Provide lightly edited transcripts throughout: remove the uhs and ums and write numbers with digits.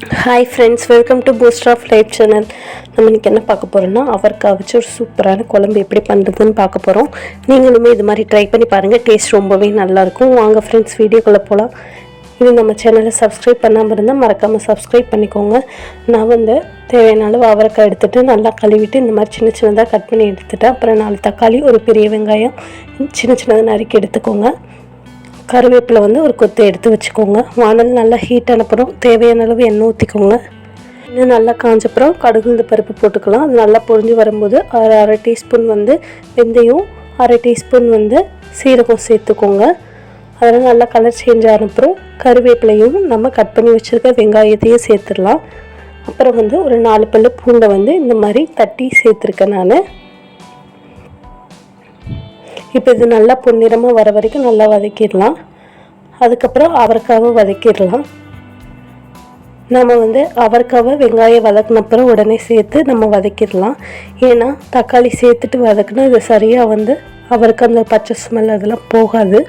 Hi friends, welcome to booster of life channel. நம்ம இன்றைக்கி என்ன பார்க்க போகிறோம்னா, அவரைக்காய் வச்சு ஒரு சூப்பரான குழம்பு எப்படி பண்ணுறதுன்னு பார்க்க போகிறோம். நீங்களுமே இது மாதிரி ட்ரை பண்ணி பாருங்கள், டேஸ்ட் ரொம்பவே நல்லாயிருக்கும். வாங்க ஃப்ரெண்ட்ஸ், வீடியோக்குள்ளே போகலாம். இது நம்ம சேனலை சப்ஸ்கிரைப் பண்ணாமல் இருந்தால் மறக்காமல் சப்ஸ்கிரைப் பண்ணிக்கோங்க. நான் தேவையான அளவு அவரைக்காய் எடுத்துகிட்டு நல்லா கழுவிட்டு இந்த மாதிரி சின்ன சின்னதாக கட் பண்ணி எடுத்துகிட்டேன். அப்புறம் 4 தக்காளி, ஒரு பெரிய வெங்காயம் சின்ன சின்னதாக நறுக்கி எடுத்துக்கோங்க. கருவேப்பிலை ஒரு கொத்து எடுத்து வச்சுக்கோங்க. வானல் நல்லா ஹீட் அனுப்புகிறோம். தேவையான அளவு எண்ணெய் ஊற்றிக்கோங்க. இன்னும் நல்லா காஞ்சப்புறம் கடுகு பருப்பு போட்டுக்கலாம். அது நல்லா பொரிஞ்சு வரும்போது அரை டீஸ்பூன் வெந்தயம், அரை டீஸ்பூன் சீரகம் சேர்த்துக்கோங்க. அதெல்லாம் நல்லா கலர் சேஞ்ச் ஆனப்புறம் கருவேப்பிலையும் நம்ம கட் பண்ணி வச்சுருக்க வெங்காயத்தையும் சேர்த்துடலாம். அப்புறம் ஒரு 4 பல்லு பூண்டை இந்த மாதிரி தட்டி சேர்த்துருக்கேன் நான். இப்போ இது நல்லா பொன்னிறமாக வர வரைக்கும் நல்லா வதக்கிடலாம். அதுக்கப்புறம் அவரைக்காவை வதக்கிடலாம். நம்ம அவரைக்காவை வெங்காயம் வதக்கினப்புறம் உடனே சேர்த்து நம்ம வதக்கிடலாம். ஏன்னா தக்காளி சேர்த்துட்டு வதக்குனா இது சரியாக அவரைக்காய் அந்த பச்சை ஸ்மெல் அதெல்லாம் போகாது.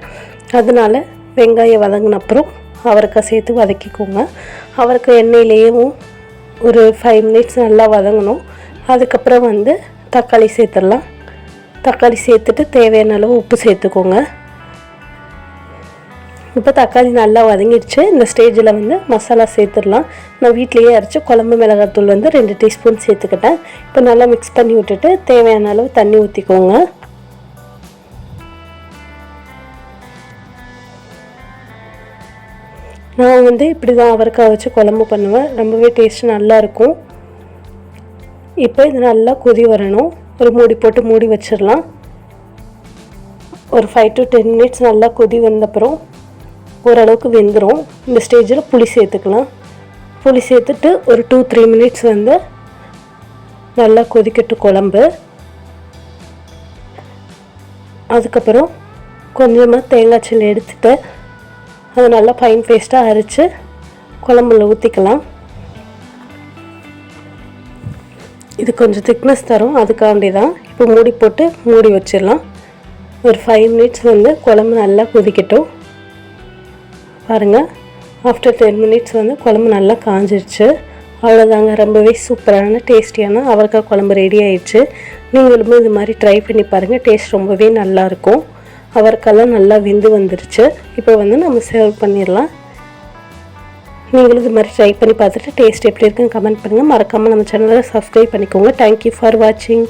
அதனால் வெங்காயம் வதங்கினப்புறம் அவரைக்காய் சேர்த்து வதக்கிக்கோங்க. அவரைக்காய் எண்ணெயிலேயும் ஒரு 5 மினிட்ஸ் நல்லா வதங்கணும். அதுக்கப்புறம் தக்காளி சேர்த்துடலாம். தக்காளி சேர்த்துட்டு தேவையான அளவு உப்பு சேர்த்துக்கோங்க. இப்போ தக்காளி நல்லா வதங்கிடுச்சு. இந்த ஸ்டேஜில் மசாலா சேர்த்துடலாம். நான் வீட்டிலையே அரைச்சி குழம்பு மிளகாத்தூள் 2 டீஸ்பூன் சேர்த்துக்கிட்டேன். இப்போ நல்லா மிக்ஸ் பண்ணி விட்டுட்டு தேவையான அளவு தண்ணி ஊற்றிக்கோங்க. நான் இப்படி தான் அவரைக்காய் வச்சு குழம்பு பண்ணுவேன். ரொம்பவே டேஸ்ட் நல்லாயிருக்கும். இப்போ இது நல்லா கொதி வரணும். ஒரு மூடி போட்டு மூடி வச்சிடலாம். ஒரு 5 to 10 மினிட்ஸ் நல்லா கொதி வந்தப்புறம் ஓரளவுக்கு வெந்துடும். இந்த ஸ்டேஜில் புளி சேர்த்துக்கலாம். புளி சேர்த்துட்டு ஒரு 2-3 மினிட்ஸ் நல்லா கொதிக்கட்டு குழம்பு. அதுக்கப்புறம் கொஞ்சமாக தேங்காய் சில்லி எடுத்துட்டு அதை நல்லா ஃபைன் பேஸ்ட்டாக அரைச்சி குழம்புல ஊற்றிக்கலாம். இது கொஞ்சம் திக்னஸ் தரும், அதுக்காண்டி தான். இப்போ மூடி போட்டு மூடி வச்சிடலாம். ஒரு 5 மினிட்ஸ் குழம்பு நல்லா கொதிக்கட்டும். பாருங்கள், ஆஃப்டர் 10 மினிட்ஸ் குழம்பு நல்லா காஞ்சிருச்சு. அவ்வளோதாங்க, ரொம்பவே சூப்பரான டேஸ்டியான அவரைக்காய் குழம்பு ரெடி ஆயிடுச்சு. நீங்களுமே இது மாதிரி ட்ரை பண்ணி பாருங்கள், டேஸ்ட் ரொம்பவே நல்லாயிருக்கும். அவரைக்காய்லாம் நல்லா வெந்து வந்துருச்சு. இப்போ நம்ம சர்வ் பண்ணிடலாம். நீங்களும் இது மாதிரி ட்ரை பண்ணி பார்த்துட்டு டேஸ்ட் எப்படி இருக்குன்னு கமெண்ட் பண்ணுங்கள். மறக்காமல் நம்ம சேனலை சப்ஸ்கிரைப் பண்ணிக்கோங்க. தேங்க்யூ ஃபார் வாட்சிங்.